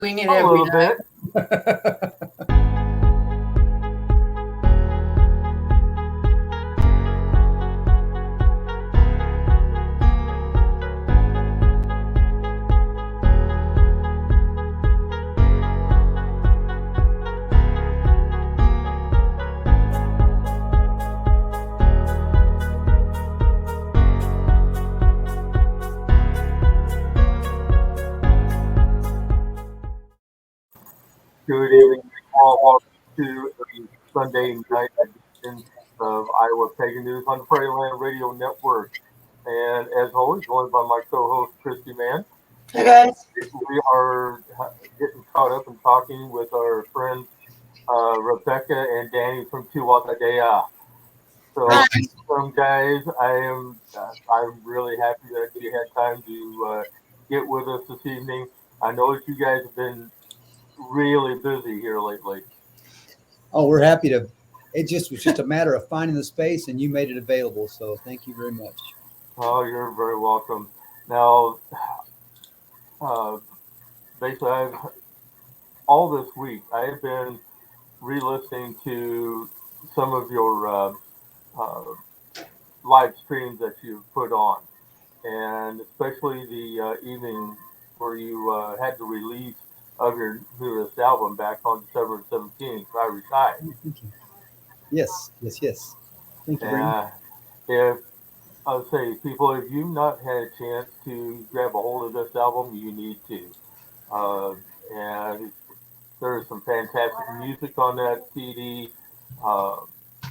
Doing it A every little night. bit. Good evening, all. Welcome to a Sunday night edition of Iowa Pagan News on the Prairie Land Radio Network. And as always, joined by my co-host, Christy Mann. Hey guys. We are getting caught up and talking with our friends Rebecca and Danny from Tuatha. So, guys, I'm really happy that you had time to get with us this evening. I know that you guys have been really busy here lately. Oh, we're happy to. It just was just a matter of finding the space, and you made it available. So thank you very much. Oh, you're very welcome. Now, basically, all this week I've been re-listening to some of your uh, live streams that you've put on, and especially the evening where you had the release of your newest album back on December 17th, Irish High. Thank you. Yes. Thank you very much. If I would say, people, if you've not had a chance to grab a hold of this album, you need to. And there's some fantastic music on that CD. Uh,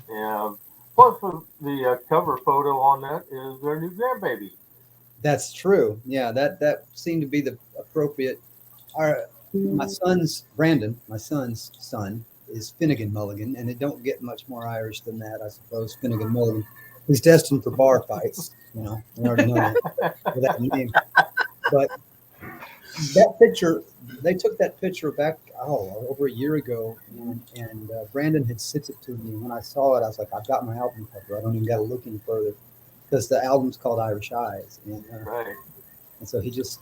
and plus, the cover photo on that is their new grandbaby. That's true. Yeah, that seemed to be the appropriate. My son's Brandon, my son's son, is Finnegan Mulligan, and it don't get much more Irish than that, I suppose. Finnegan Mulligan. He's destined for bar fights. We already know that with that name. But that picture, they took that picture back over a year ago, and Brandon had sent it to me. When I saw it, I was like, I've got my album cover. I don't even got to look any further because the album's called Irish Eyes, Right. and so he just,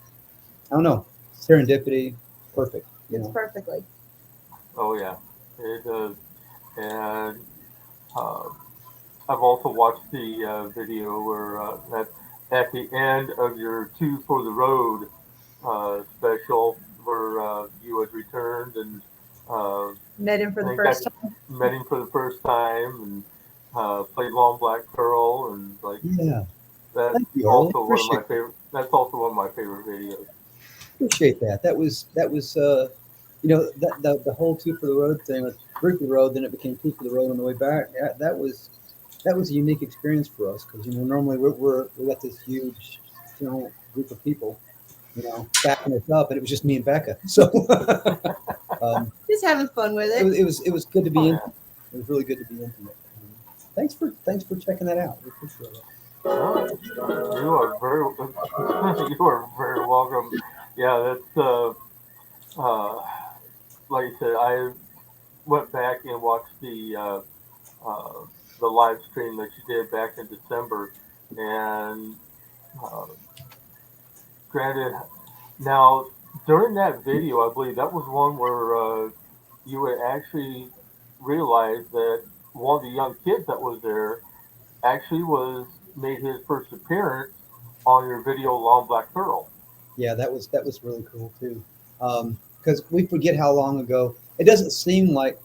I don't know, serendipity, perfect. It's perfectly. Oh yeah, it does. And uh, I've also watched the video where at the end of your Two for the Road special, where you had returned and Met him for the I first got time. met him for the first time and played Long Black Pearl, and like Yeah, that's thank you, Earl. also one of my favorite. That's also one of my favorite videos. Appreciate that. That was the whole Two for the Road thing with Three for the Road, then it became Two for the Road on the way back. That was a unique experience for us because normally we got this huge group of people backing us up, and it was just me and Becca. So Just having fun with it. it was good to be intimate. It was really good to be intimate. Thanks for checking that out. We appreciate it. You are very you are very welcome. Yeah, that's like I said. I went back and watched the live stream that you did back in December, and uh, granted, now during that video, I believe that was one where you would actually realize that one of the young kids that was there actually was made his first appearance on your video Long Black Pearl. Yeah, that was really cool too. Because we forget how long ago. It doesn't seem like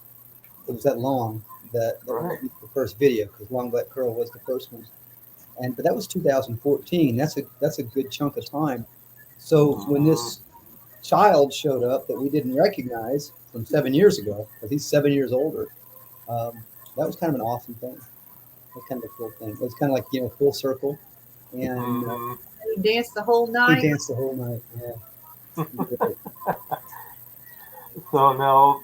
it was that long that Right. was the first video because Long Black Pearl was the first one, but that was 2014. That's a good chunk of time. So when this child showed up that we didn't recognize from 7 years ago, because he's 7 years older, that was kind of an awesome thing. It was kind of a cool thing. It was kind of like full circle, and Mhm. He danced the whole he night. danced the whole night. Yeah. So now,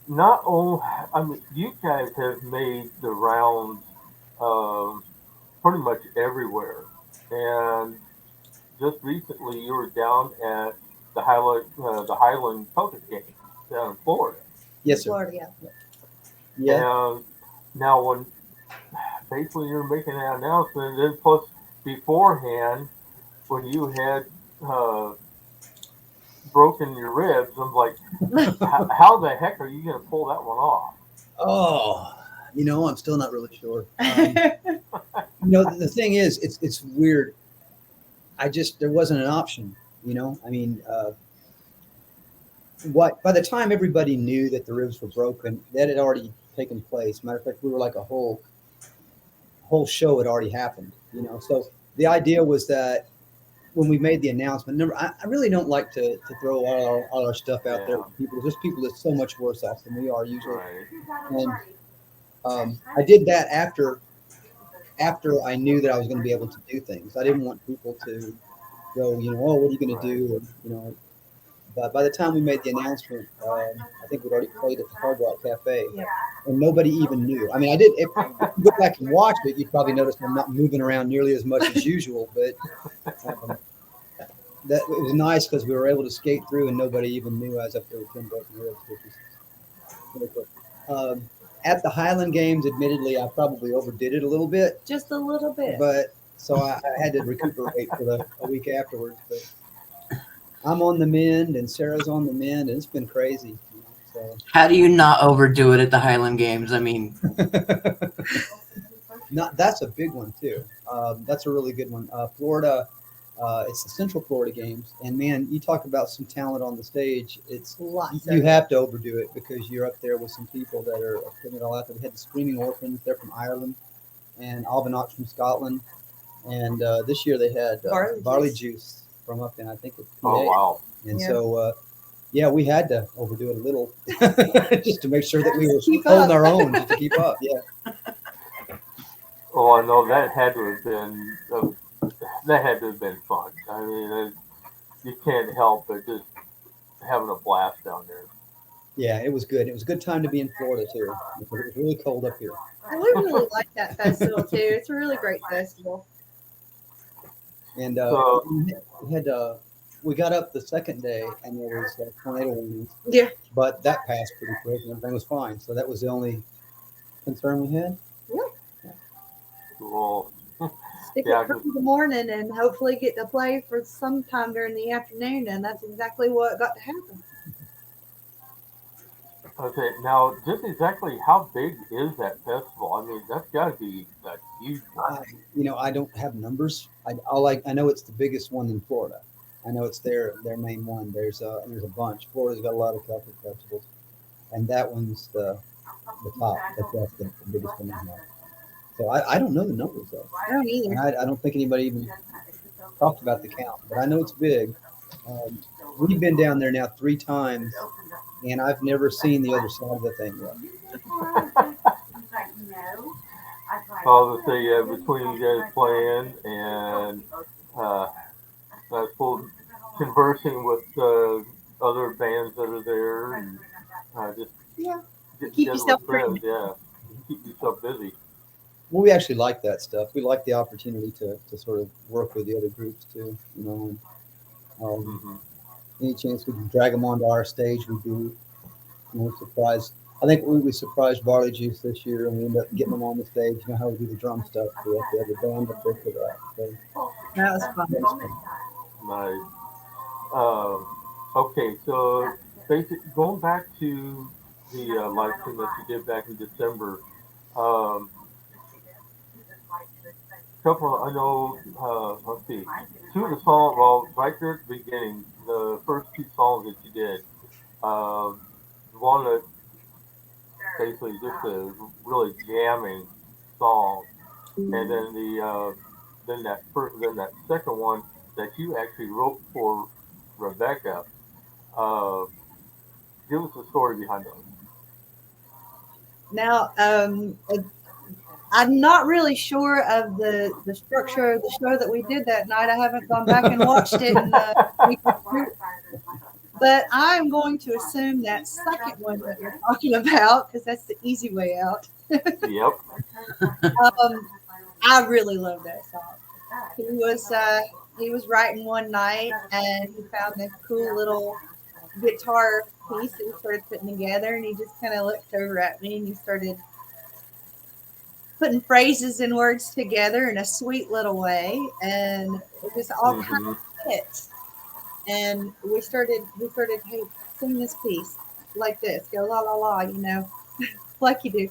not only, I mean, you guys have made the rounds pretty much everywhere, and just recently you were down at the Highland Celtic game down in Florida. Yes, sir. Florida, yeah. Yeah. And now, when basically you're making that announcement, then plus beforehand, when you had broken your ribs. I'm like, how the heck are you going to pull that one off? Oh, I'm still not really sure. The thing is, it's weird. There wasn't an option. I mean, by the time everybody knew that the ribs were broken, that had already taken place. Matter of fact, we were like a whole show had already happened. So the idea was that when we made the announcement, remember, I really don't like to throw all our stuff out there for people. There's people that's so much worse off than we are usually. Right. And I did that after I knew that I was going to be able to do things. I didn't want people to go, oh, what are you going to do? And, but by the time we made the announcement, I think we'd already played at the Hard Rock Cafe, and nobody even knew. I mean, I did. If you go back and watch it, you'd probably notice I'm not moving around nearly as much as usual. But that it was nice because we were able to skate through, and nobody even knew I was up there with 10 broken ribs, which is really cool. At the Highland Games, admittedly, I probably overdid it a little bit. Just a little bit. But so I had to recuperate for a week afterwards. But I'm on the mend, and Sarah's on the mend, and it's been crazy. So how do you not overdo it at the Highland Games? I mean, that's a big one too. That's a really good one. Florida, it's the Central Florida Games, and man, you talk about some talent on the stage. You have to overdo it because you're up there with some people that are putting it all out there. We had the Screaming Orphans, they're from Ireland, and Alvinox from Scotland, and this year they had Barley Juice from up in, I think it's PA. Oh, wow. And so, we had to overdo it a little just to make sure that we were holding our own, just to keep up. Yeah. Oh, I know that had to have been fun. I mean, you can't help but just having a blast down there. Yeah, it was good. It was a good time to be in Florida too. It was really cold up here. We really like that festival too. It's a really great festival. And we got up the second day, and there was tornado warnings. Yeah. But that passed pretty quick, and everything was fine. So that was the only concern we had. Yeah. Cool. Stick it through the morning and hopefully get to play for some time during the afternoon, and that's exactly what got to happen. Okay, now just exactly how big is that festival? I mean, that's got to be a huge one. I don't have numbers. I know it's the biggest one in Florida. I know it's their main one. There's a bunch. Florida's got a lot of Celtic festivals, and that one's the top. That's the biggest one. So I don't know the numbers though. I don't either. I don't think anybody even talked about the count, but I know it's big. We've been down there now 3 times, and I've never seen the other side of the thing yet. Well, between you guys playing and conversing with other bands that are there, and just keep yourself friends. Yeah, keep yourself busy. Well, we actually like that stuff. We like the opportunity to sort of work with the other groups too. Any chance we can drag them onto our stage, we do. Surprise. I think we surprised Barley Juice this year, and we ended up getting them on the stage. You know how we do the drum stuff. We have to have a band up there for that. So that was fun. Nice. Okay, so going back to the live stream that you did back in December. I know, let's see, 2 of the songs, well, right there at the beginning, the first 2 songs that you did, one that basically just a really jamming song, and then that second one that you actually wrote for Rebecca. Give us the story behind those. Now, I'm not really sure of the structure of the show that we did that night. I haven't gone back and watched it. But I'm going to assume that second one that you're talking about, because that's the easy way out. Yep. I really love that song. He was writing one night, and he found this cool little guitar piece that he started putting together, and he just kind of looked over at me, and he started putting phrases and words together in a sweet little way, and it just all kind of fit. and we started, hey, sing this piece like this, go la la la, like you do.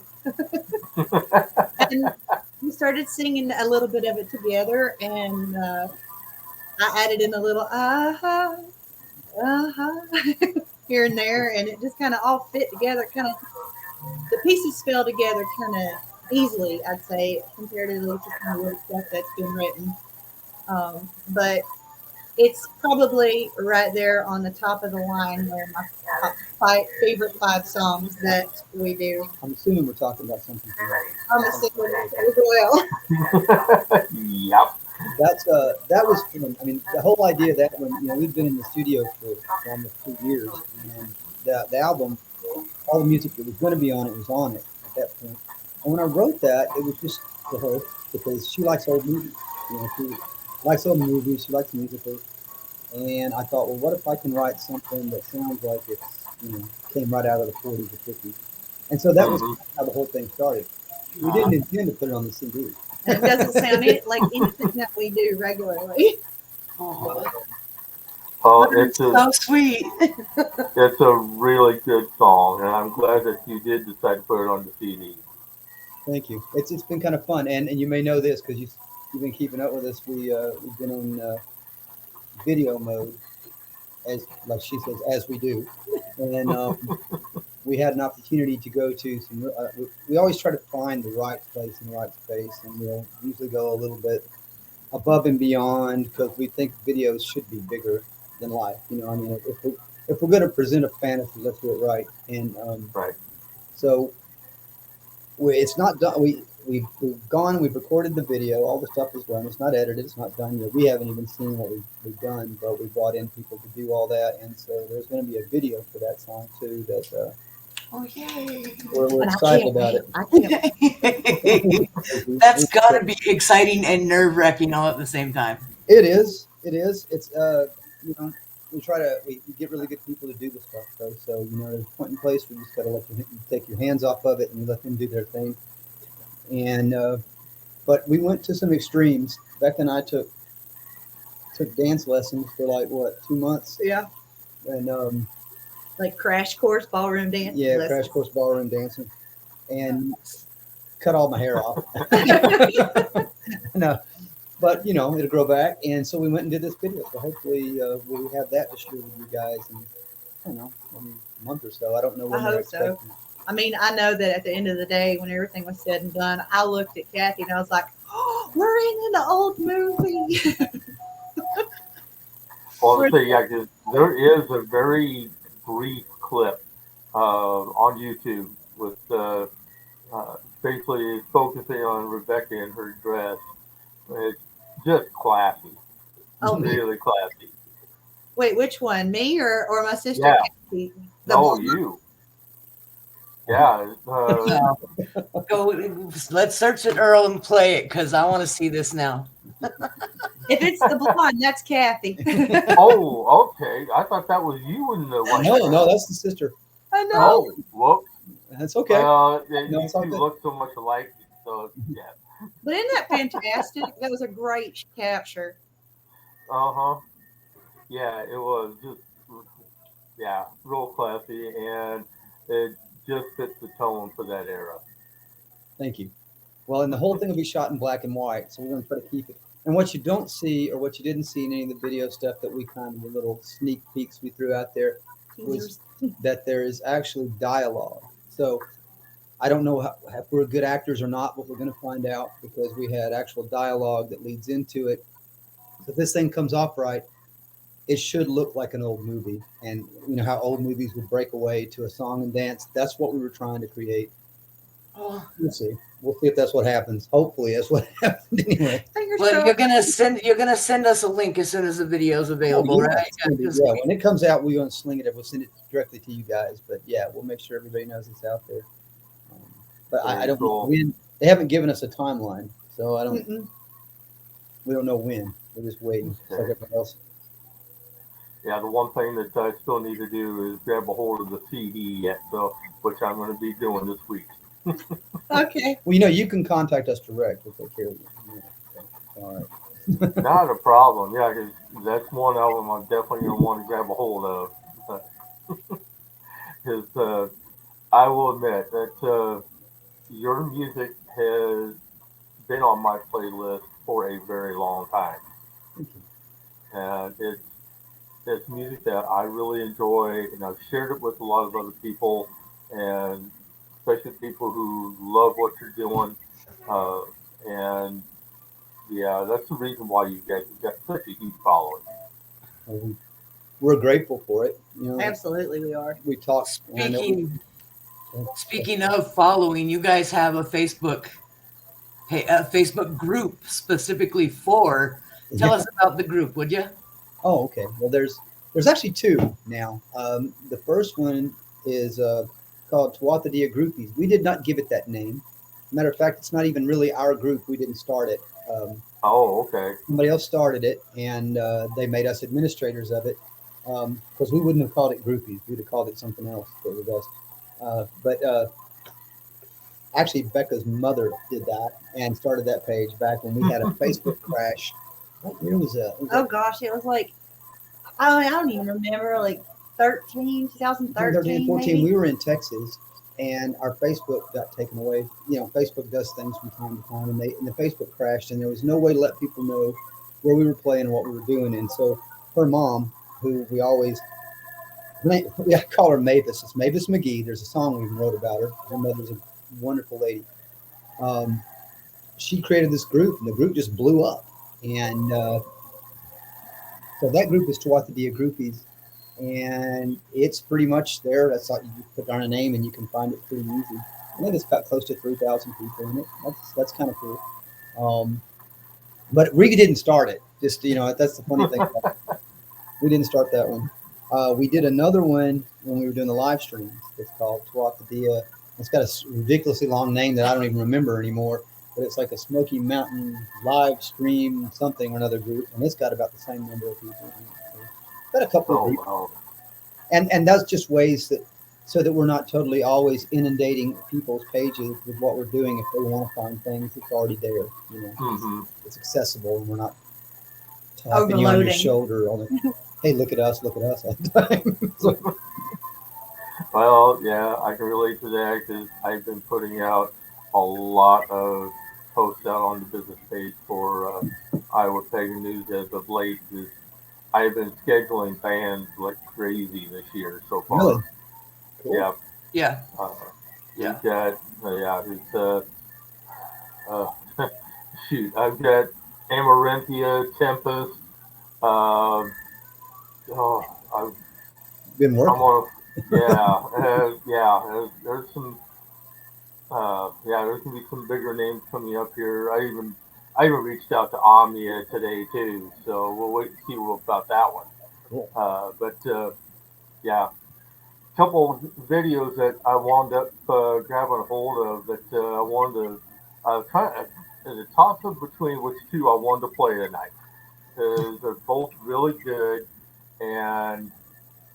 And we started singing a little bit of it together, and I added in a little here and there, and it just kind of all fit together. Kind of the pieces fell together kind of easily, I'd say, comparatively to some of the stuff that's been written. But it's probably right there on the top of the line where my favorite 5 songs that we do. I'm assuming we're talking about something. I'm assuming as well. Yep. That was fun. I mean, the whole idea that when we've been in the studio for almost 2 years, and the album, all the music that was going to be on it was on it at that point. And when I wrote that, it was just for her because she likes old movies. She likes old movies. She likes musicals. And I thought, well, what if I can write something that sounds like it's came right out of the 40s or 50s? And so that was how the whole thing started. We didn't intend to put it on the CD. And it doesn't sound like anything that we do regularly. Oh, it's So sweet. it's a really good song, and I'm glad that you did decide to put it on the CD. Thank you. It's been kind of fun, and you may know this because you've been keeping up with us. We've been on video mode, like she says, as we do, and we had an opportunity to go to some. We always try to find the right place and the right space, and we'll usually go a little bit above and beyond because we think videos should be bigger than life. If we're going to present a fantasy, let's do it right. And Right. so it's not done. We've gone. We've recorded the video. All the stuff is done. It's not edited. It's not done yet. We haven't even seen what we've done, but we brought in people to do all that, and so there's going to be a video for that song too. That Oh, yay. we're excited about it. I can't. That's got to be exciting and nerve-wracking all at the same time. It is. It is. It's we get really good people to do this stuff though. So there's a point in place where you just got to you take your hands off of it and you let them do their thing. And but we went to some extremes. Becca and I took dance lessons for 2 months. Yeah. And like crash course ballroom dance. yeah, crash course ballroom dancing, and cut all my hair off. No, but it'll grow back, and so we went and did this video. So hopefully we'll have that to share with you guys in a month or so. I don't know when. I hope so. I mean, I know that at the end of the day, when everything was said and done, I looked at Kathy and I was like, "Oh, we're in an old movie." Well, I'll say, yeah, 'cause there is a very brief clip on YouTube with basically focusing on Rebecca and her dress. It's just classy. Oh, Really classy. Wait, which one? Me or my sister? Yeah. Kathy? No, you. Yeah. Go. Let's search it, Earl, and play it because I want to see this now. If it's the blonde, that's Kathy. Oh, okay. I thought that was you in the white. No, that's the sister. I know. Oh, whoops. That's okay. Yeah, No, you it's all two good. look so much alike. So, yeah. But isn't that fantastic? That was a great capture. Uh-huh. Yeah, it was just, real classy, and it just fits the tone for that era. Thank you. Well, and the whole thing will be shot in black and white, so we're going to try to keep it. And what you don't see, or what you didn't see in any of the video stuff that we the little sneak peeks we threw out there, was that there is actually dialogue. So I don't know if we're good actors or not, but we're going to find out because we had actual dialogue that leads into it. So if this thing comes off right, it should look like an old movie. And how old movies would break away to a song and dance. That's what we were trying to create. Oh. We'll see. We'll see if that's what happens. Hopefully, that's what happened anyway. Well, you're gonna send us a link as soon as the video's available, right? Yeah, when it comes out, we're gonna sling it. We'll send it directly to you guys. But yeah, we'll make sure everybody knows it's out there. But I don't know when. They haven't given us a timeline, so I don't. Mm-mm. We don't know when. We're just waiting. Like everyone else. Yeah, the one thing that I still need to do is grab a hold of the CD yet, which I'm going to be doing this week. Okay. Well, you can contact us direct. We'll take care of you. Yeah, okay. All right. Not a problem. Yeah, 'cause that's one album I'm definitely gonna want to grab a hold of. Because I will admit that your music has been on my playlist for a very long time, and it's music that I really enjoy, and I've shared it with a lot of other people, and especially people who love what you're doing. Uh, and yeah, that's the reason why you got such a huge following. We're grateful for it. You know, Absolutely, we are. we talked. I know Speaking of following, you guys have a Facebook group specifically for. Tell us about the group, would you? Oh, okay. Well, there's actually two now. The first one is called Tuatha Groupies. We did not give it that name. Matter of fact, it's not even really our group. We didn't start it. Oh, okay. Somebody else started it, and they made us administrators of it because we wouldn't have called it Groupies. We'd have called it something else if it was us. But actually, Becca's mother did that and started that page back when we had a Facebook crash. What year was that? Oh gosh, it was like I don't even remember, like 2013, 14. maybe? We were in Texas, and our Facebook got taken away. You know, Facebook does things from time to time, and the Facebook crashed, and there was no way to let people know where we were playing and what we were doing. And so her mom, who we always call her Mavis, it's Mavis McGee. There's a song we even wrote about her. Her mother's a wonderful lady. She created this group, and the group just blew up. And so that group is Tuatha Groupies, and it's pretty much there. That's all, you put down a name and you can find it pretty easy. I think it's got close to 3,000 people in it. That's kind of cool. But we didn't start it. Just, you know, that's the funny thing. We didn't start that one. We did another one when we were doing the live streams. It's called Tuatha. It's got a ridiculously long name that I don't even remember anymore. But it's like a Smoky Mountain live stream something or another group, and it's got about the same number of people. So got a couple of people. Wow. And that's just ways that so that we're not totally always inundating people's pages with what we're doing. If they want to find things, it's already there. You know, Mm-hmm. it's accessible, and we're not tapping you on your shoulder. Hey, look at us all the time. So, Well, yeah, I can relate to that because I've been putting out a lot of posts out on the business page for Iowa Pagan News as of late. Because I've been scheduling bands like crazy this year so far. really? Cool. Yeah. Yeah. We've got, it's, shoot, I've got Amaranthia, Tempest. I've Been I'm working. on, there's some, there's gonna be some bigger names coming up here. I even reached out to Omnia today too, so we'll wait and see about that one. Cool. Yeah, couple videos that I wound up grabbing a hold of that I wanted to kind of as a toss up between which two I wanted to play tonight because they're both really good, and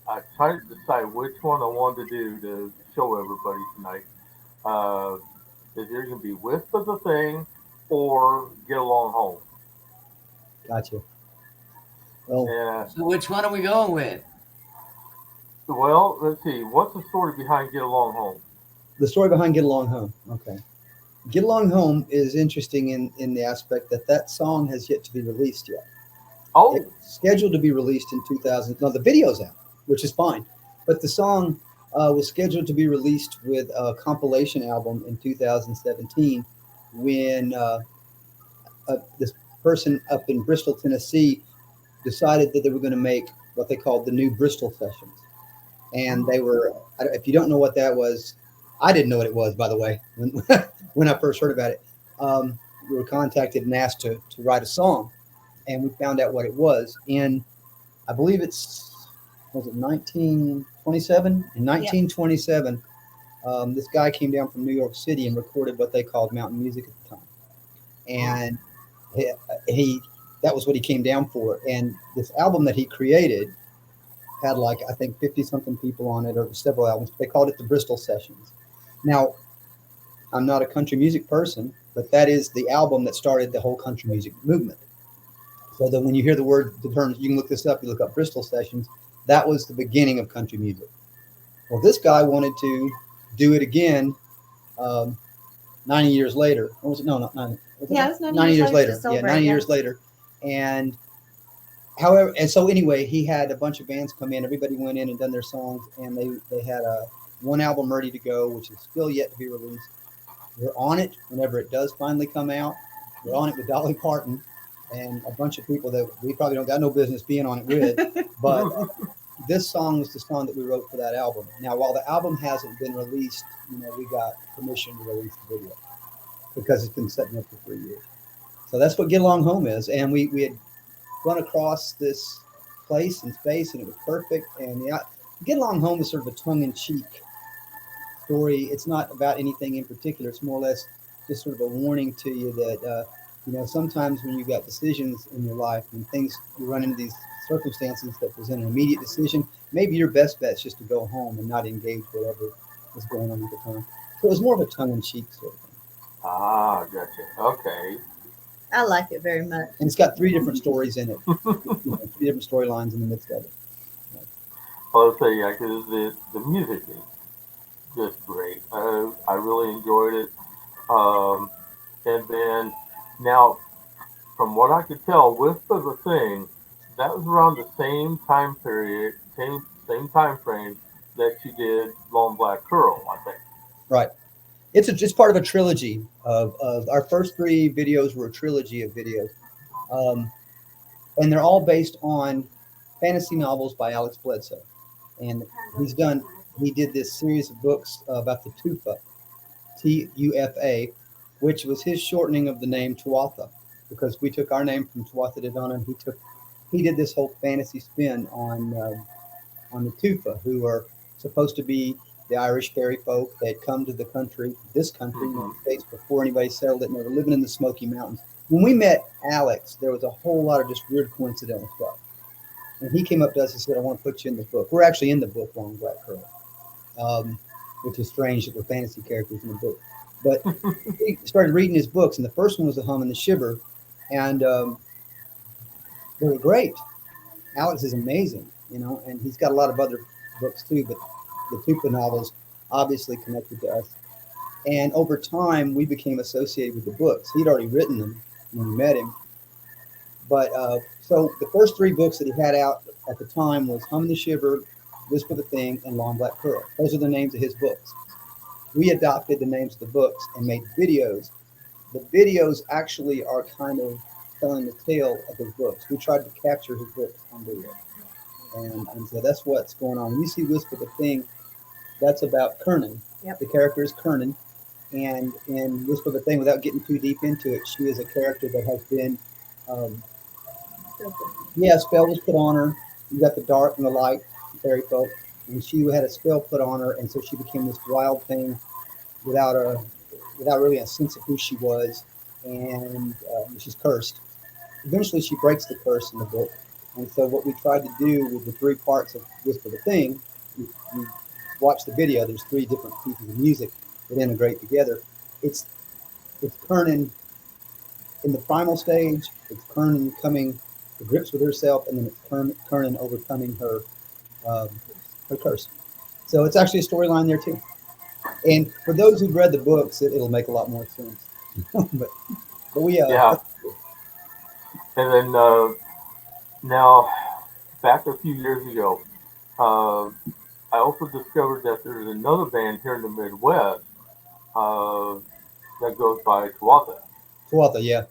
I tried to decide which one I wanted to do to show everybody tonight. Is there going to be Wisp of the Thing or Get Along Home? Gotcha. Well, Yeah. So which one are we going with? Well, let's see. What's the story behind Get Along Home? the story behind Get Along Home. Okay. Get Along Home is interesting in the aspect that song has yet to be released yet. Oh, It's scheduled to be released in 2000. No, the video's out, which is fine. But the song was scheduled to be released with a compilation album in 2017 when this person up in Bristol, Tennessee decided that they were going to make what they called the new Bristol Sessions. And they were, if you don't know what that was, I didn't know what it was, by the way, when I first heard about it. We were contacted and asked to write a song, and we found out what it was. And I believe was it 1927? In 1927, this guy came down from New York City and recorded what they called mountain music at the time. And that was what he came down for. And this album that he created had I think 50 something people on it, or several albums. They called it the Bristol Sessions. Now, I'm not a country music person, but that is the album that started the whole country music movement. So that when you hear the terms, you can look this up. You look up Bristol Sessions. That was the beginning of country music. Well, this guy wanted to do it again 90 years later. What was it? No, not 90. Yeah, it's 90 years later. Yeah, 90 years later. And however, and so anyway, he had a bunch of bands come in. Everybody went in and done their songs, and they had one album ready to go, which is still yet to be released. We're on it whenever it does finally come out. We're on it with Dolly Parton and a bunch of people that we probably don't got no business being on it with. But this song was the song that we wrote for that album. Now, while the album hasn't been released, we got permission to release the video because it's been sitting up for 3 years. So that's what Get Along Home is. And we had run across this place and space, and it was perfect. And Get Along Home is sort of a tongue-in-cheek story. It's not about anything in particular. It's more or less just sort of a warning to you that, sometimes when you've got decisions in your life and you run into these circumstances that present an immediate decision, maybe your best bet is just to go home and not engage whatever is going on at the time. So it was more of a tongue-in-cheek sort of thing. Ah, gotcha. Okay. I like it very much. And it's got 3 different stories in it, 3 different storylines in the midst of it. I'll say, yeah, because the music is just great. I really enjoyed it. And then now, from what I could tell, Wisp of a Thing, that was around the same time period, same time frame that you did Long Black Curl, I think. Right. It's part of a trilogy of our first 3 videos were a trilogy of videos. And they're all based on fantasy novels by Alex Bledsoe. And he did this series of books about the Tuatha, Tufa, which was his shortening of the name Tuatha, because we took our name from Tuatha De Danann, and he did this whole fantasy spin on the Tuatha, who are supposed to be the Irish fairy folk. They had come to this country, United States, before anybody settled it, and they were living in the Smoky Mountains. When we met Alex, there was a whole lot of just weird coincidental stuff. And he came up to us and said, I want to put you in the book. We're actually in the book, Long Black Curl, which is strange that we're fantasy characters in the book. But we started reading his books, and the first one was The Hum and the Shiver, and they were great. Alex is amazing, and he's got a lot of other books too, but the Tuatha novels obviously connected to us. And over time, we became associated with the books. He'd already written them when we met him. But so the first 3 books that he had out at the time was Hum and the Shiver, Wisp of a Thing, and Long Black Curl. Those are the names of his books. We adopted the names of the books and made videos. The videos actually are kind of telling the tale of his books. We tried to capture his books on video. And so that's what's going on. When you see Wisp of a Thing, that's about Kernan. Yep. The character is Kernan. And in Wisp of a Thing, without getting too deep into it, she is a character that has been, a spell was put on her. You got the dark and the light, fairy folk. And she had a spell put on her, and so she became this wild thing without really a sense of who she was, and she's cursed. Eventually, she breaks the curse in the book, and so what we tried to do with the 3 parts of Wisp of a Thing, you watch the video. There's 3 different pieces of music that integrate together. It's Kernan in the primal stage. It's Kernan coming to grips with herself, and then it's Kernan overcoming her curse. So it's actually a storyline there too. And for those who've read the books, it'll make a lot more sense. but we yeah. And then now, back a few years ago, I also discovered that there's another band here in the Midwest that goes by Tuatha. Tuatha, yeah.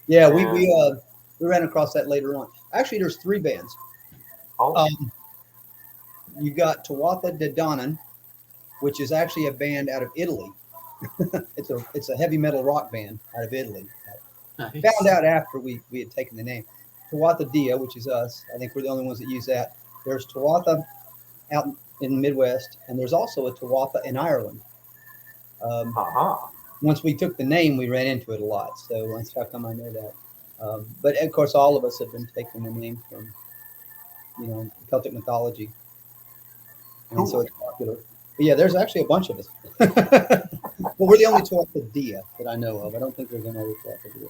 Yeah, we ran across that later on. Actually, there's 3 bands. Oh. You got Tuatha De Danann, which is actually a band out of Italy. It's a heavy metal rock band out of Italy. Nice. Found out after we had taken the name. Tuatha Dea, which is us. I think we're the only ones that use that. There's Tuatha out in the Midwest, and there's also a Tuatha in Ireland. Once we took the name, we ran into it a lot. So that's how come I know that. But of course, all of us have been taking the name from, Celtic mythology. And so it's popular. But yeah, there's actually a bunch of us. But we're the only Tuatha Dea that I know of. I don't think there's another Tuatha Dea.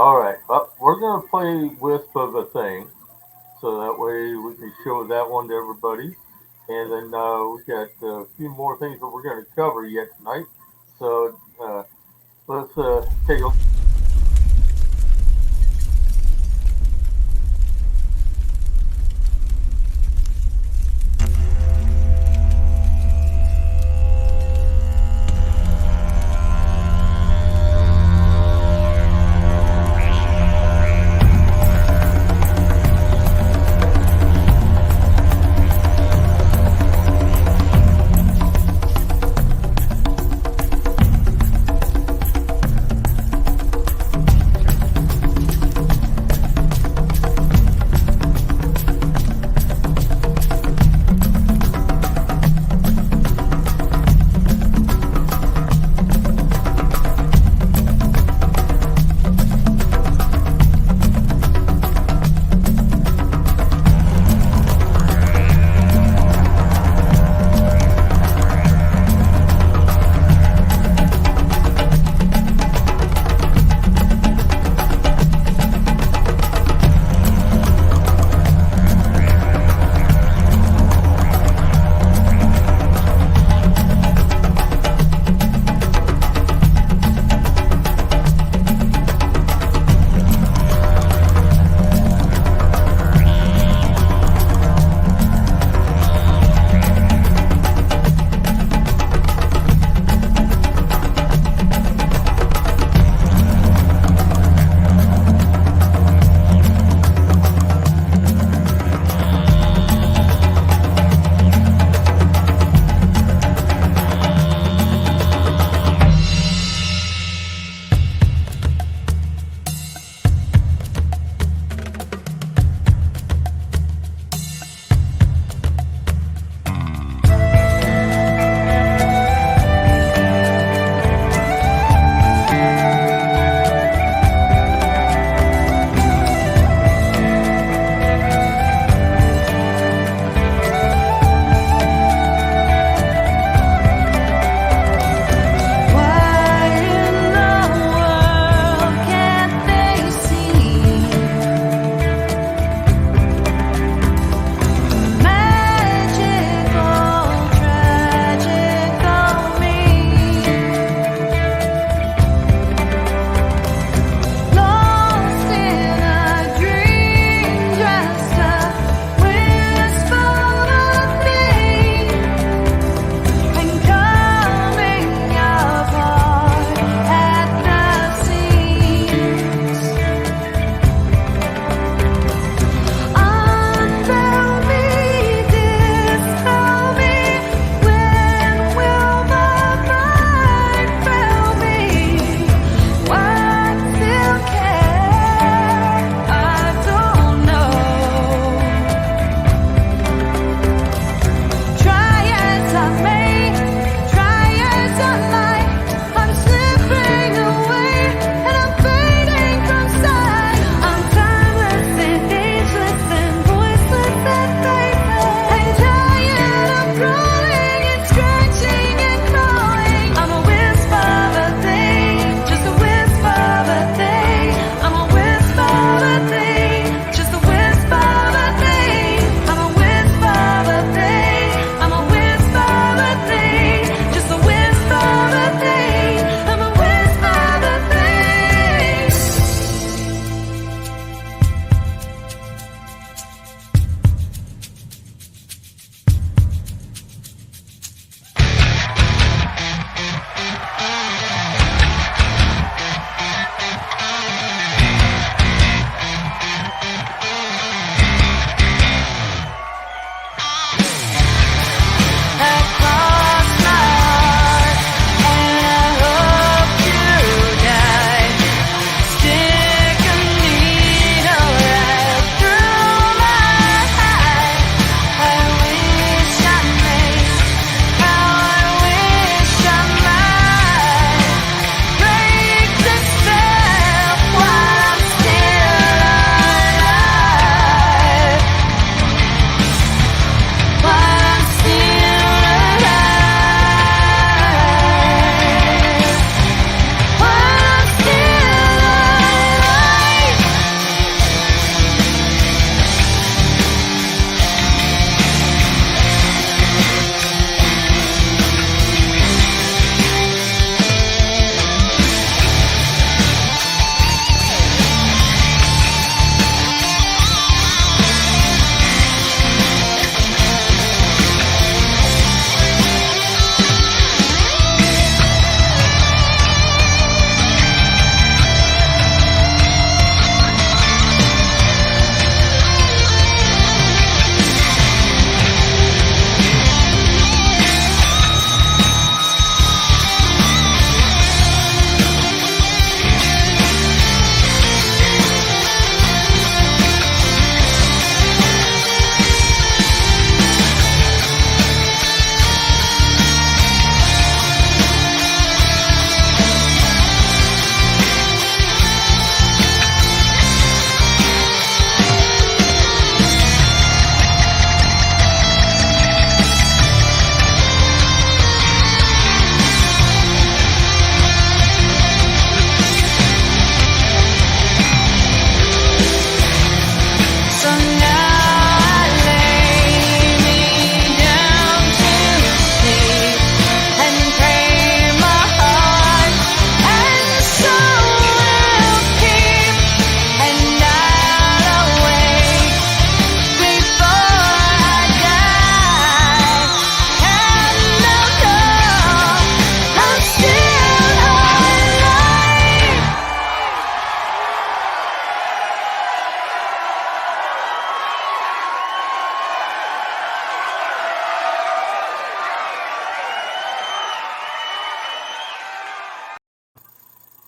All right, we're gonna play Wisp of a Thing, so that way we can show that one to everybody. And then we got a few more things that we're gonna cover yet tonight. So let's take a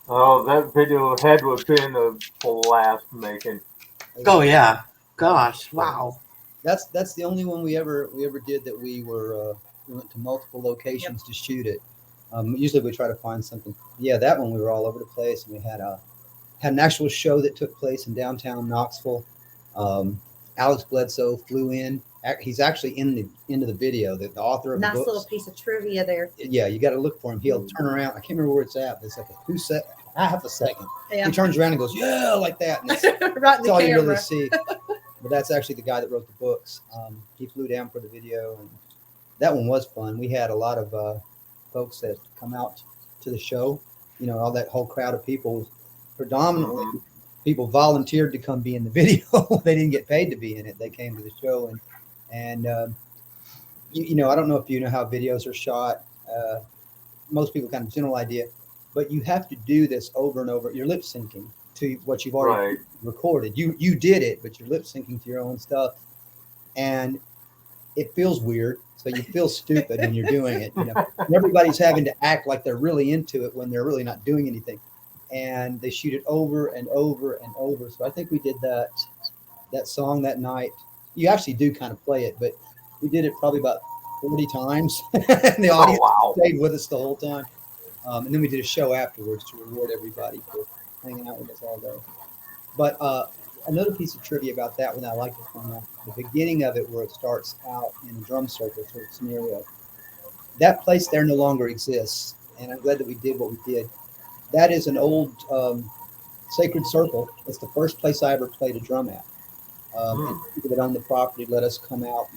Oh, that video had to have been a blast making. Oh yeah. Gosh. Wow. That's the only one we ever did that we went to multiple locations to shoot it. Usually we try to find something. Yeah, that one we were all over the place, and we had an actual show that took place in downtown Knoxville. Alex Bledsoe flew in. He's actually in the end of the video. The author of the Nice books. little piece of trivia there. Yeah, you got to look for him. He'll turn around. I can't remember where it's at, but it's like half a second. Yeah. He turns around and goes, "Yeah," like that. And Right in that's the all you really camera. see. But that's actually the guy that wrote the books. He flew down for the video, and that one was fun. We had a lot of folks that come out to the show. You know, all that whole crowd of people was predominantly people volunteered to come be in the video. They didn't get paid to be in it. They came to the show, and you know, I don't know if you know how videos are shot. Most people kind of general idea, but you have to do this over and over. You're lip syncing to what you've already recorded. You did it, but you're lip syncing to your own stuff, and it feels weird. So you feel stupid when you're doing it. You know, and everybody's having to act like they're really into it when they're really not doing anything, and they shoot it over and over and over. So I think we did that song that night. You actually do kind of play it, but we did it probably about 40 times, and the audience stayed with us the whole time. And then we did a show afterwards to reward everybody for hanging out with us all day. But another piece of trivia about that one I like to point out, the beginning of it where it starts out in a drum circle sort of scenario, that place there no longer exists. And I'm glad that we did what we did. That is an old sacred circle. It's the first place I ever played a drum at. And people that own the property let us come out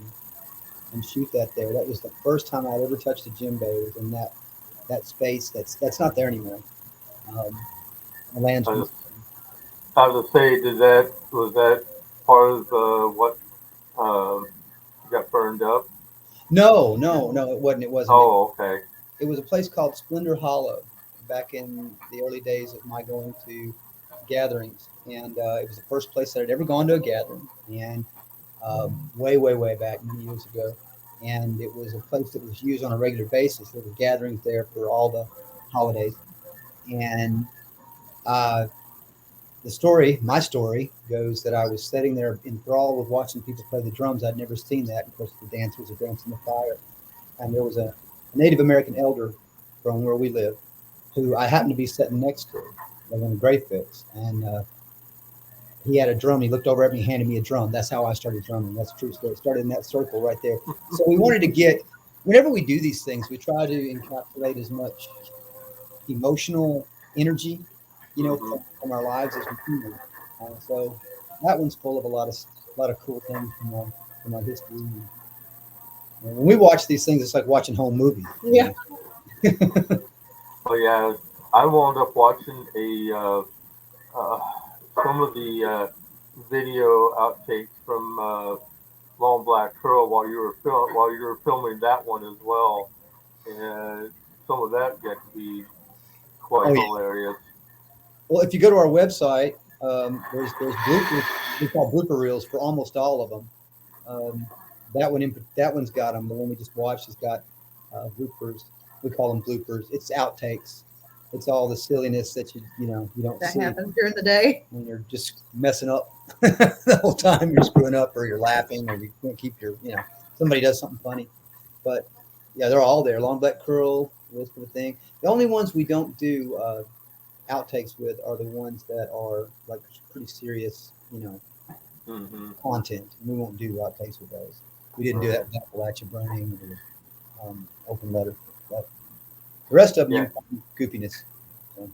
and shoot that there. That was the first time I'd ever touched a djembe. It was in that space that's not there anymore. The land's I was gonna say, was that part of what got burned up? No, it wasn't. Oh, okay. It was a place called Splendor Hollow back in the early days of my going to gatherings, and it was the first place that I'd ever gone to a gathering, and way back many years ago. And it was a place that was used on a regular basis. There were gatherings there for all the holidays, and my story goes that I was sitting there enthralled with watching people play the drums. I'd never seen that. Of course, the dancers are dancing the fire. And there was a Native American elder from where we live who I happened to be sitting next to in a grave fix. And he had a drum. He looked over at me, handed me a drum. That's how I started drumming. That's a true story. It started in that circle right there. So we wanted to whenever we do these things, we try to encapsulate as much emotional energy, from our lives as we can. So that one's full of a lot of cool things from our history. And when we watch these things, it's like watching home movies. Yeah. Well, yeah, I wound up watching some of the video outtakes from Long Black Curl while you were filming that one as well, and some of that got to be quite hilarious. Well, if you go to our website, there's bloopers. We call blooper reels for almost all of them. That one's got them. The one we just watched has got bloopers. We call them bloopers. It's outtakes. It's all the silliness that you don't That see happens during the day when you're just messing up the whole time. You're screwing up, or you're laughing, or you can't keep your somebody does something funny. But yeah, they're all there. Long Black Curl, this sort of thing. The only ones we don't do outtakes with are the ones that are like pretty serious, content. We won't do outtakes with those. We didn't do that with Appalachia Burning or Open Letter. But the rest of them, you find goofiness. So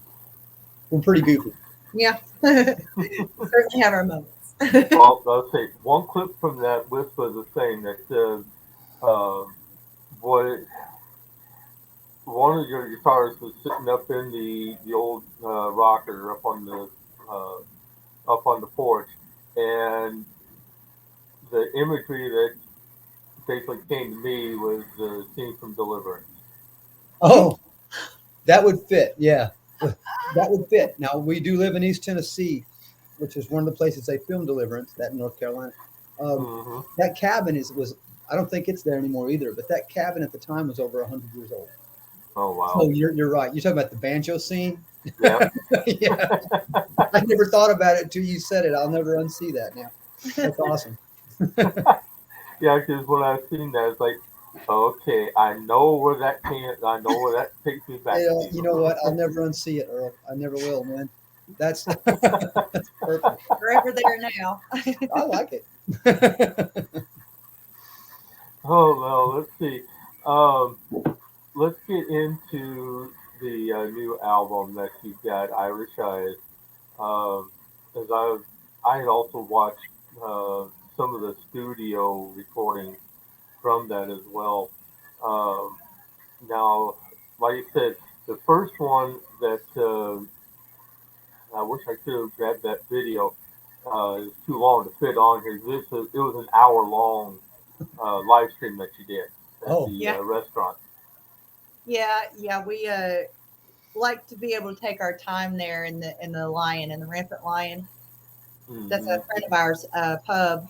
we're pretty goofy. Yeah. Certainly have our moments. Well, I'll say one clip from that Wisp was a thing that says, one of your guitarists was sitting up in the old rocker up on the porch, and the imagery that basically came to me was the scene from Deliverance. Oh, that would fit. Yeah, that would fit. Now, we do live in East Tennessee, which is one of the places they filmed Deliverance, that in North Carolina. That cabin was, I don't think it's there anymore either, but that cabin at the time was over 100 years old. Oh, wow. So you're right. You're talking about the banjo scene. Yeah. Yeah. I never thought about it until you said it. I'll never unsee that now. That's awesome. Yeah, because when I seen that, it's like, okay, I know where that takes me back You know what? I'll to. never unsee it, Earl. I never will, man. That's that's perfect. Forever there now. I like it. Oh well, let's see. Um, let's get into the new album that you've got, Irish Eyes. As I had also watched some of the studio recordings from that as well. Um, now, like I said, the first one that I wish I could have grabbed that video. It's too long to fit on here. It was an hour long live stream that you did at Oh. the Yeah. restaurant. Yeah. We like to be able to take our time there in the Lion, in the Rampant Lion. That's a Mhm. friend of ours, pub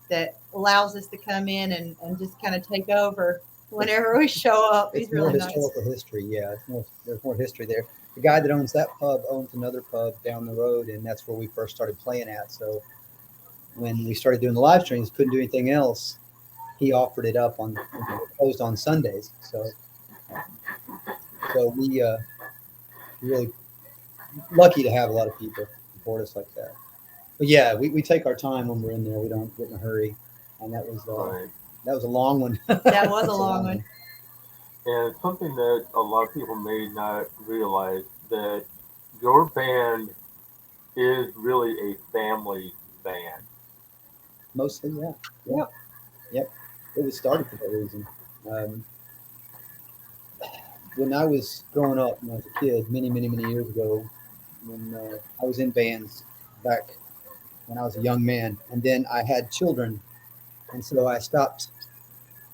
that allows us to come in and just kind of take over whenever we show up. It's He's more really nice. historical history. Yeah, there's more history there. The guy that owns that pub owns another pub down the road, and that's where we first started playing at. So when we started doing the live streams, couldn't do anything else. He offered it up on closed on Sundays. So we really lucky to have a lot of people support us like that. But yeah, we take our time when we're in there. We don't get in a hurry, and Right. that was a long one. That was a long one. And something that a lot of people may not realize that your band is really a family band. Mostly, yeah. Yep. It was started for that reason. Um, when I was growing up, when I was a kid, many years ago, when I was in bands back when I was a young man, and then I had children, and so I stopped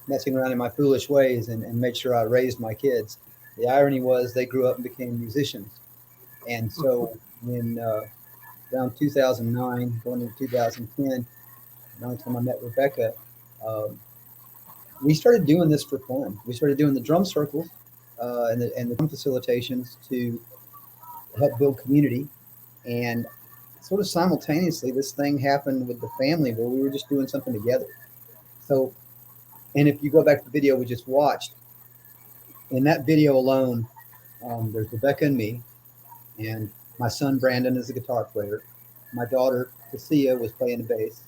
messing around in my foolish ways and made sure I raised my kids. The irony was they grew up and became musicians, and so when around 2009, going into 2010, around the time I met Rebecca, um, we started doing this for fun. We started doing the drum circles and the drum facilitations to help build community. And sort of simultaneously, this thing happened with the family where we were just doing something together. So, and if you go back to the video we just watched, in that video alone, there's Rebecca and me, and my son Brandon is a guitar player. My daughter Cassia was playing the bass.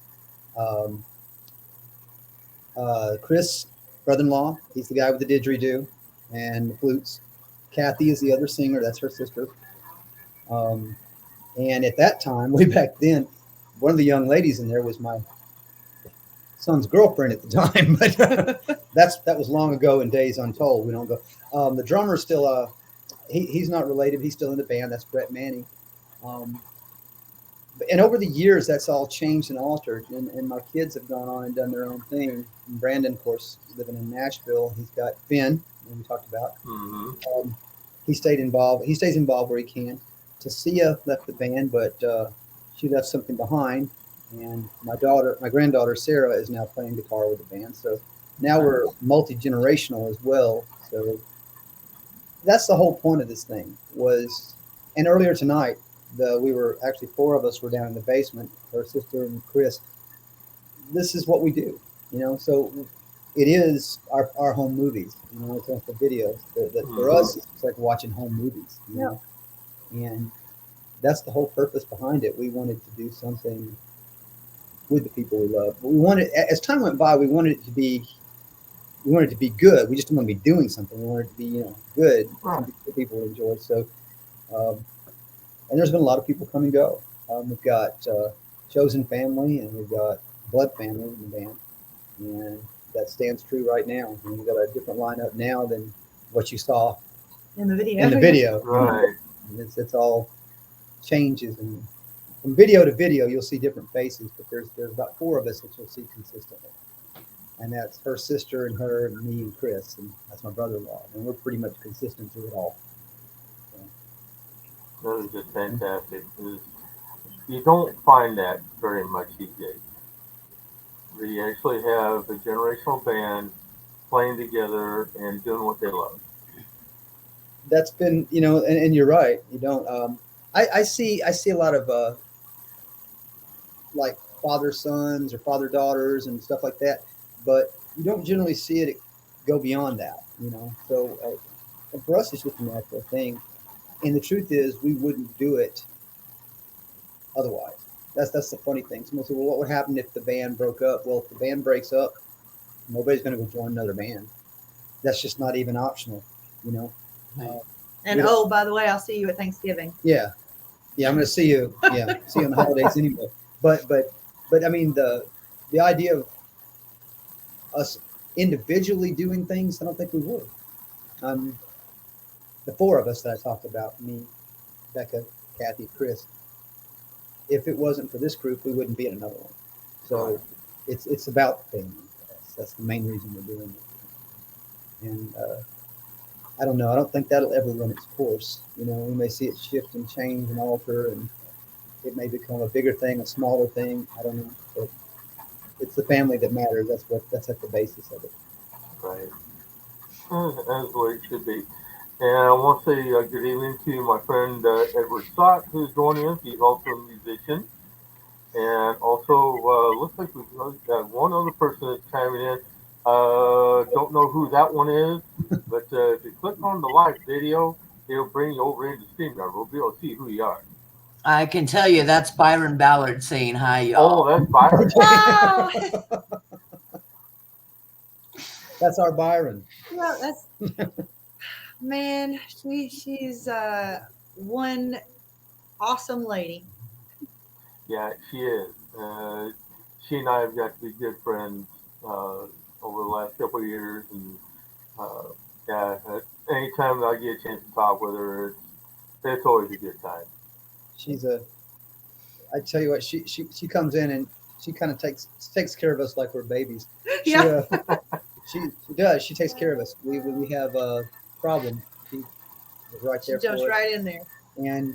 Um, Chris, brother-in-law, he's the guy with the didgeridoo and the flutes. Kathy is the other singer. That's her sister. Um, and at that time, way back then, one of the young ladies in there was my son's girlfriend at the time. But that was long ago in days untold. We don't go. The drummer still. He's not related. He's still in the band. That's Brett Manning. And over the years, that's all changed and altered. And my kids have gone on and done their own thing. And Brandon, of course, living in Nashville, he's got Finn, who we talked about. Mm-hmm. He stayed involved. He stays involved where he can. Tasia left the band, but she left something behind. And my granddaughter Sarah, is now playing guitar with the band. So now we're multi-generational as well. So that's the whole point of this thing was. And earlier tonight, we were actually four of us were down in the basement. Her sister and Chris. This is what we do, So it is our home movies. It's like the videos. For us, it's like watching home movies. And that's the whole purpose behind it. We wanted to do something with the people we love. But we wanted, as time went by, we wanted it to be good. We just didn't want to be doing something. We wanted it to be, good, something that people would enjoy. So. And there's been a lot of people come and go. We've got Chosen Family and we've got Blood Family in the band. And that stands true right now. And we've got a different lineup now than what you saw in the video. Right. It's all changes. And from video to video, you'll see different faces, but there's about four of us that you'll see consistently. And that's her sister and her and me and Chris. And that's my brother-in-law. And we're pretty much consistent through it all. That is just fantastic. You don't find that very much these days. We actually have a generational band playing together and doing what they love. that's been, and you're right. You don't. I see a lot of like father sons or father daughters and stuff like that, but you don't generally see it go beyond that. So and for us, it's just a natural thing. And the truth is, we wouldn't do it otherwise. That's the funny thing. Someone said, "Well, what would happen if the band broke up?" Well, if the band breaks up, nobody's going to go join another band. That's just not even optional. And we by the way, I'll see you at Thanksgiving. Yeah, I'm going to see you. Yeah, see you on the holidays anyway. But I mean the idea of us individually doing things, I don't think we would. The four of us that I talked about, me, Becca, Kathy, Chris. If it wasn't for this group, we wouldn't be in another one. So it's about family. That's the main reason we're doing it. And I don't know. I don't think that'll ever run its course. We may see it shift and change and alter, and it may become a bigger thing, a smaller thing. I don't know. But it's the family that matters. That's at the basis of it. Right. That's the way it should be. And I want to say good evening to my friend Edward Scott, who's joining us. He's also a musician. And also, looks like we've got one other person that's chiming in. Don't know who that one is, but if you click on the live video, it'll bring you over into StreamYard. We'll be able to see who you are. I can tell you that's Byron Ballard saying hi, y'all. Oh, that's Byron. Wow. That's our Byron. Well, that's man. She's one awesome lady. Yeah, she is. She and I have got to be good friends over the last couple of years, and anytime that I get a chance to talk with her, it's always a good time. I tell you what, she comes in and she kind of takes care of us like we're babies. Yeah. She does. She takes care of us. We have a problem. She was right there. She jumps right in there. And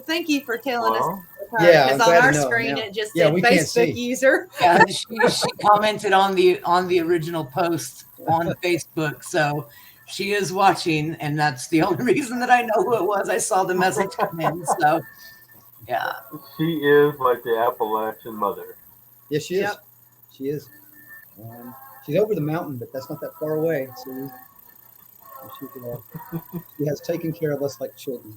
thank you for telling us. Yeah, because on our screen it just said Facebook user. Yeah, she commented on the original post on Facebook, so she is watching, and that's the only reason that I know who it was. I saw the message come in, so yeah. She is like the Appalachian mother. Yes, she is. Yep. She is. She's over the mountain, but that's not that far away. So she has taken care of us like children.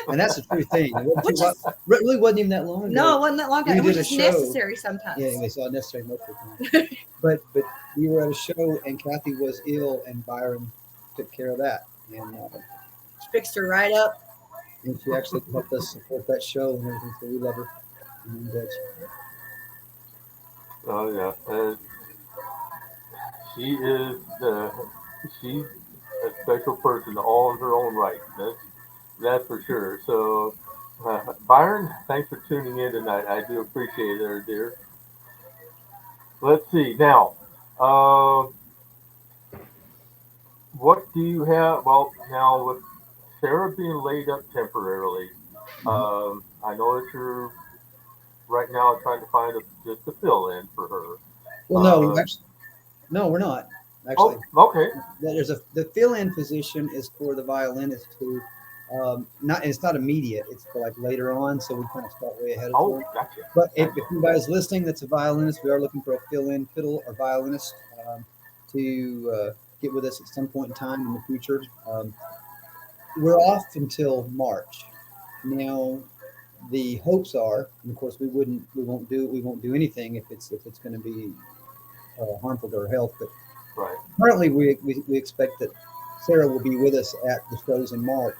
And that's the true thing. It really wasn't even that long ago. No, it wasn't that long ago. It was just necessary sometimes. Yeah, it's all necessary most of the time. But we were at a show and Kathy was ill and Byron took care of that. And she fixed her right up. And she actually helped us support that show and everything, so we love her. Oh yeah, she is. She's a special person, all in her own right. That's for sure. So, Byron, thanks for tuning in tonight. I do appreciate it, dear. Let's see now. What do you have? Well, now with Sarah being laid up temporarily, I know that you're right now trying to find just a fill-in for her. Well, no, we're not. Actually, okay. The fill-in position is for the violinist who, it's not immediate. It's for like later on, so we kind of start way ahead of time. Gotcha. But if anybody's listening, that's a violinist. We are looking for a fill-in fiddle or violinist to get with us at some point in time in the future. We're off until March. Now, the hopes are, and of course, we won't do anything if it's going to be harmful to our health. But currently, we expect that Sarah will be with us at the shows in March.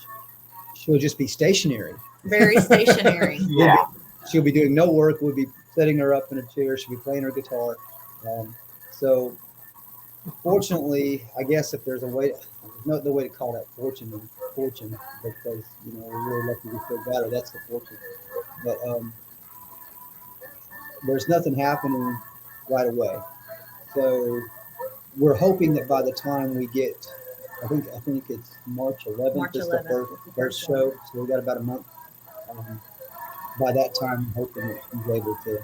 She'll just be stationary. Very stationary. Yeah. She'll be doing no work. We'll be setting her up in a chair. She'll be playing her guitar. So, fortunately, I guess if there's a way, there's no way to call that fortune, because we're really lucky we still got her. That's the fortune. But there's nothing happening right away. So we're hoping that by the time we get, I think it's March 11th is the first show. So we got about a month. By that time, I'm hoping that she's able to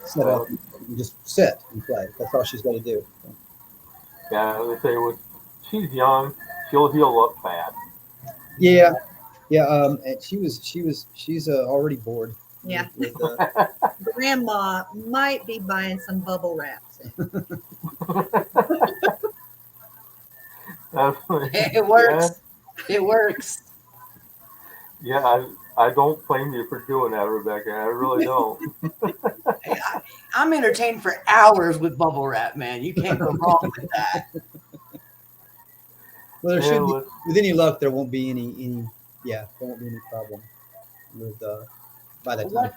set up and just sit and play. That's all she's got to do. So. Yeah, they say she's young. she'll heal up fast. Yeah, yeah. And she's already bored. Yeah. With, Grandma might be buying some bubble wrap soon. It works. It works. Yeah, I don't blame you for doing that, Rebecca. I really don't. I'm entertained for hours with bubble wrap, man. You can't go wrong with that. Well, there should be, with any luck, there won't be any problem with by that time.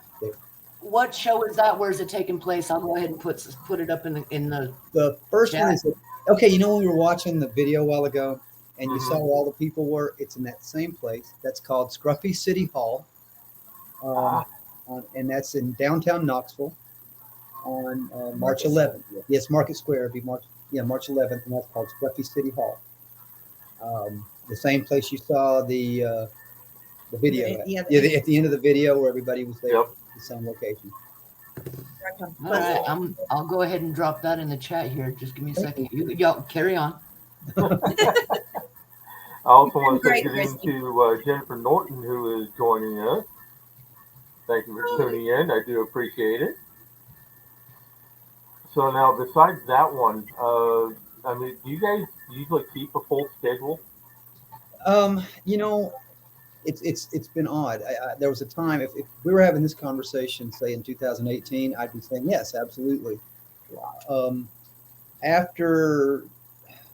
What show is that? Where is it taking place? I'll go ahead and put it up in the. The first chat. one is okay. You know when we were watching the video a while ago, and you saw where all the people were. It's in that same place. That's called Scruffy City Hall, and that's in downtown Knoxville on March 11th. Yes, Market Square. It'd be March 11th, and that's called Scruffy City Hall. The same place you saw the video at. Yeah, At the end of the video where everybody was there. Yep. The same location. All right, I'll go ahead and drop that in the chat here. Just give me a second. Y'all carry on. I also want to say Great, good evening to Jennifer Norton, who is joining us. Thank you for tuning in. I do appreciate it. So now, besides that one, I mean, do you guys usually keep a full schedule? You know, it's been odd. There was a time if we were having this conversation, say in 2018, I'd be saying yes, absolutely. After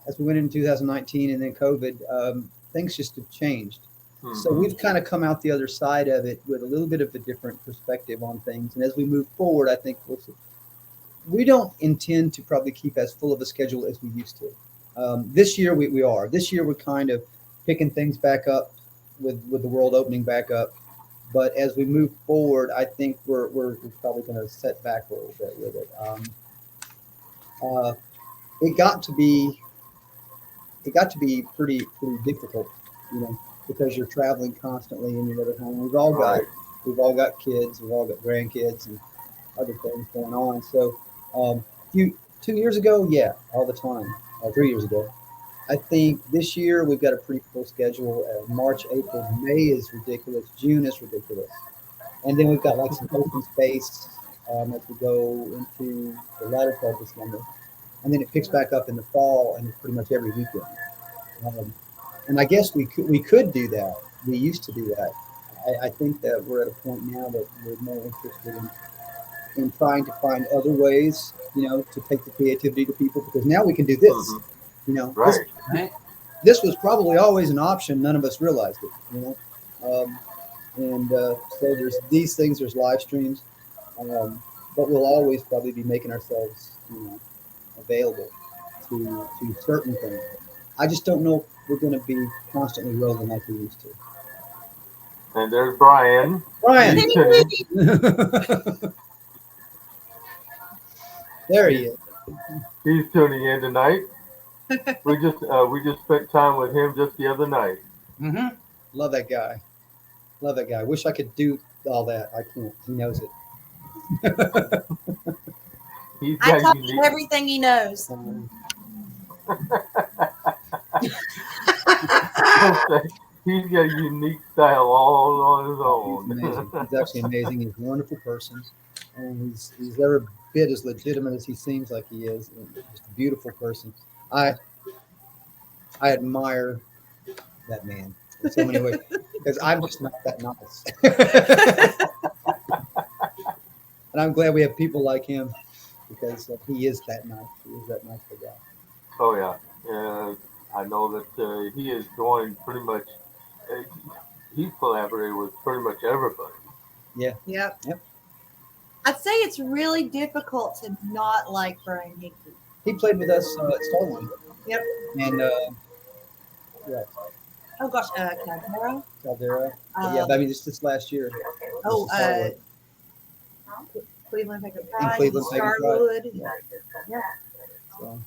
as we went into 2019 and then COVID, things just have changed. So we've kind of come out the other side of it with a little bit of a different perspective on things. And as we move forward, I think we don't intend to probably keep as full of a schedule as we used to. This year we are. This year we're kind of picking things back up with the world opening back up. But as we move forward, I think we're probably going to set back a little bit with it. It got to be pretty difficult, you know, because you're traveling constantly and you're never home. We've all got kids, we've all got grandkids and other things going on. So 2 years ago, yeah, all the time. 3 years ago. I think this year we've got a pretty full schedule. March, April, May is ridiculous. June is ridiculous. And then we've got like some open space as we go into the latter part of December. And then it picks back up in the fall and pretty much every weekend. And I guess we could do that. We used to do that. I think that we're at a point now that we're more interested in trying to find other ways, you know, to take the creativity to people, because now we can do this. You know, this was probably always an option. None of us realized it, you know. So there's these things, there's live streams, but we'll always probably be making ourselves, you know, available to certain things. I just don't know if we're going to be constantly rolling like we used to. And there's Brian. There he is. He's tuning in tonight. We just spent time with him just the other night. Love that guy. Wish I could do all that. I can't. He knows it. I taught him everything he knows. He's got a unique style all on his own. He's amazing. He's actually amazing. He's a wonderful person, and he's every bit as legitimate as he seems like he is. Just a beautiful person. I admire that man in so many ways because I'm just not that nice. And I'm glad we have people like him because he is that nice. He is that nice guy. Oh yeah, I know that he is doing pretty much. He's collaborated with pretty much everybody. Yeah. Yep. I'd say it's really difficult to not like Brian Hickey. He played with us at Starline. Yep. And yeah. Oh gosh, Caldera. Yeah, but I mean, this last year. Cleveland Pagan Starwood. Yeah. So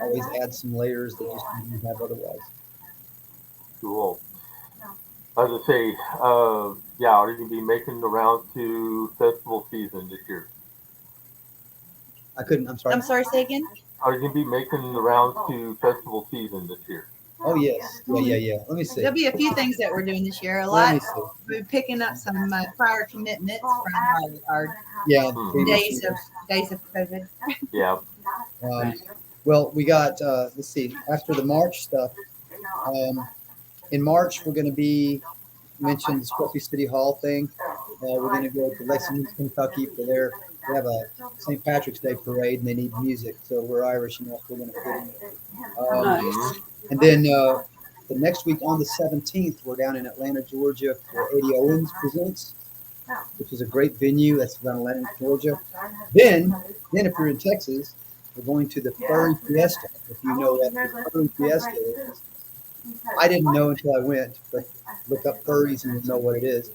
always add some layers that just didn't have otherwise. Cool. As I say, yeah, are you going to be making the rounds to festival season this year? I'm sorry. I'm sorry, say again? Are you going to be making the rounds to festival season this year? Oh yes, yeah. Let me see. There'll be a few things that we're doing this year. A Let me lot. see. We're picking up some prior commitments from our Yeah. days of COVID. Yeah. Well, we got. Let's see. After the March stuff, in March we're going to be mentioned the Scruffy City Hall thing. We're going to go to Lexington, Kentucky for their. They have a St. Patrick's Day parade and they need music, so we're Irish enough. We're going to fit in. Nice. And then the next week on the 17th, we're down in Atlanta, Georgia for Eddie Owens Presents, which is a great venue. That's around Atlanta, Georgia. Then if you're in Texas, we're going to the Furry Fiesta. If you know what the Furry Fiesta is. I didn't know until I went, but look up furries and you'll know what it is.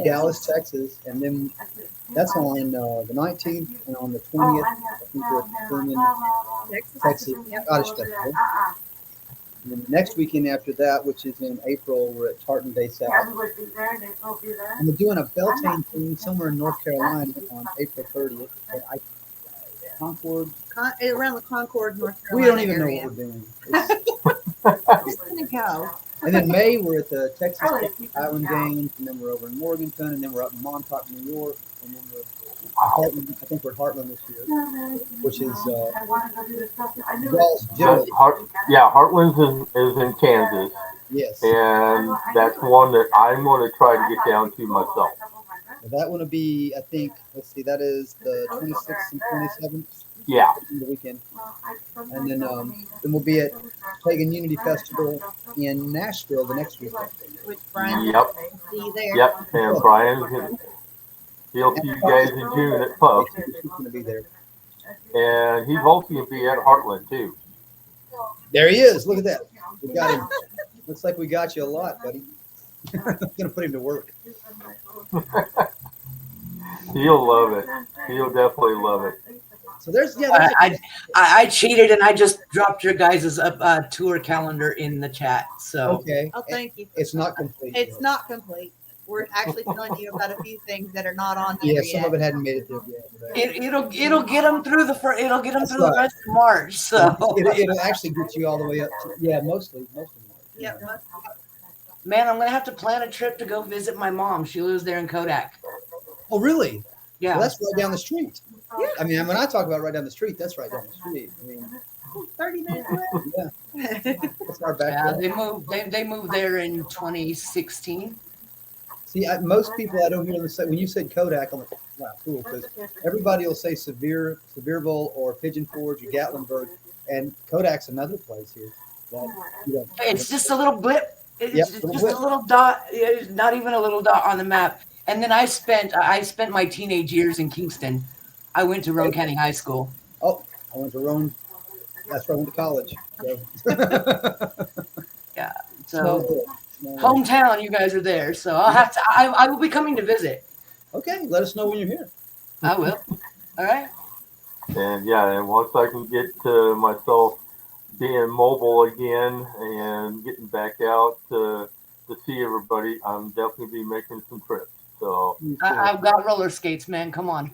Dallas, Texas. And then that's on the 19th and on the 20th. I think we're filming Texas Scottish Festival. And then the next weekend after that, which is in April, we're at Tartan Day South. And we're doing a Beltane thing somewhere in North Carolina on April 30th. Concord. Around the Concord, North Carolina. We don't even know area. what we're doing. We're just gonna go. And then May, we're at the Texas Highland Games, and then we're over in Morganton, and then we're up in Montauk, New York, and then we're Heartland. I think we're at Heartland this year, which is y'all's generally. Heartland is in Kansas, Yes. and that's one that I'm going to try to get down to myself. That one will be, I think, let's see, that is the 26th and 27th. Yeah. The weekend. And then we'll be at Pagan Unity Festival in Nashville the next weekend. Which Brian Yep. see you there. Yep. And Brian, he'll see you guys in June at Puff. He's going to be there. And he's also going to be at Heartland, too. There he is. Look at that. We got him. Looks like we got you a lot, buddy. I'm going to put him to work. He'll love it. He'll definitely love it. So there's I cheated and I just dropped your guys' tour calendar in the chat. So okay. Oh, thank you. It's not complete. It's not complete. We're actually telling you about a few things that are not on there yet. Some of it hadn't made it there yet. it'll get them through the the rest of March. So it'll actually get you all the way up to mostly March. Yep. Man, I'm gonna have to plan a trip to go visit my mom. She lives there in Kodak. Oh, really? Yeah. Well, that's right down the street. Yeah. I mean, when I talk about right down the street, that's right down the street. I mean, 30 minutes away. Yeah. That's our Yeah, backyard. they moved there in 2016. See, most people I don't hear them say, when you said Kodak, I'm like, wow, cool, because everybody will say Sevierville or Pigeon Forge or Gatlinburg, and Kodak's another place here. That, It's just a little blip. It's Yep, just little blip. a little dot. It's not even a little dot on the map. And then I spent my teenage years in Kingston. I went to Roane County High School. Oh, I went to Roane. That's where I went to college. So. Yeah. Small So world. Small world. hometown, you guys are there. So I'll have to. I will be coming to visit. Okay, let us know when you're here. I will. All right. And and once I can get to myself being mobile again and getting back out to see everybody, I'm definitely be making some trips. So I've got roller skates, man. Come on.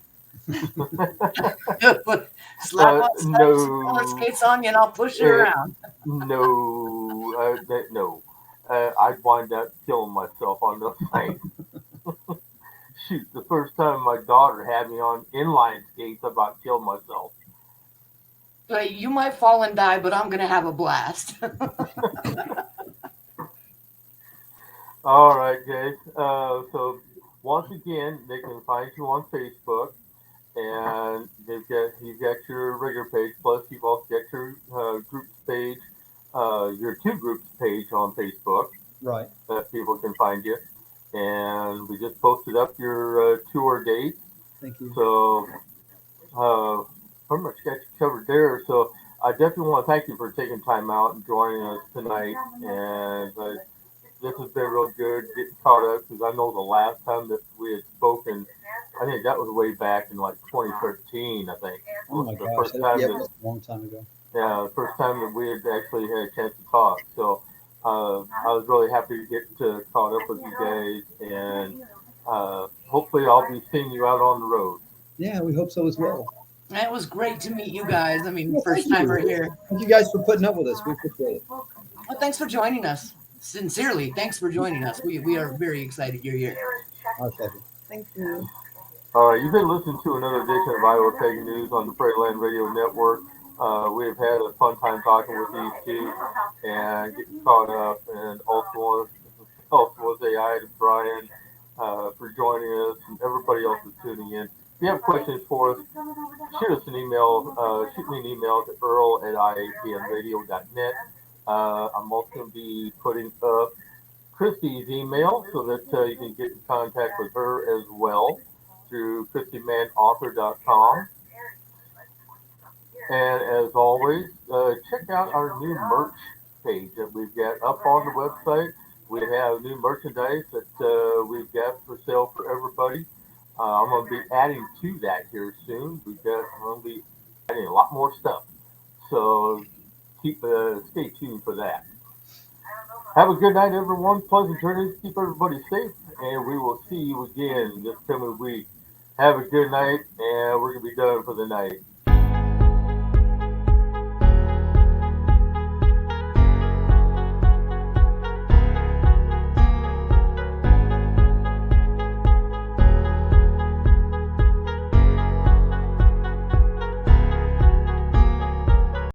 Slap some roller skates on you and I'll push you around. No, I'd wind up killing myself on those things. Shoot, the first time my daughter had me on inline skates, I about killed myself. You might fall and die, but I'm gonna have a blast. All right, guys. So once again, they can find you on Facebook, and you've got your regular page. Plus, you've also got your groups page, your two groups page on Facebook. Right. That people can find you. And we just posted up your tour date. Thank you. So pretty much got you covered there. So I definitely want to thank you for taking time out and joining us tonight. And this has been real good getting caught up, because I know the last time that we had spoken, I think that was way back in like 2013, I think. Oh my The gosh, first that time was a long time ago. the first time that we had actually had a chance to talk. So I was really happy to get caught up with you guys, and hopefully I'll be seeing you out on the road. Yeah, we hope so as well. It was great to meet you guys. I mean, Well, first thank time you. we're here. Thank you guys for putting up with us. We appreciate it. Well, thanks for joining us. Sincerely, thanks for joining us. We are very excited you're here. Our pleasure. Thank you. All right, you've been listening to another edition of Iowa Pagan News on the Prairie Land Radio Network. We've had a fun time talking with these two and getting caught up, and also want to say hi to Brian for joining us, and everybody else is tuning in. If you have questions for us, shoot us an email. Shoot me an email to earl@iapmradio.net. I'm also going to be putting up Christy's email so that you can get in contact with her as well through ChristyManAuthor.com. And as always, check out our new merch page that we've got up on the website. We have new merchandise that we've got for sale for everybody. I'm going to be adding to that here soon. I'm going to be adding a lot more stuff. So stay tuned for that. Have a good night, everyone. Pleasant journeys. Keep everybody safe, and we will see you again this coming week. Have a good night, and we're going to be done for the night.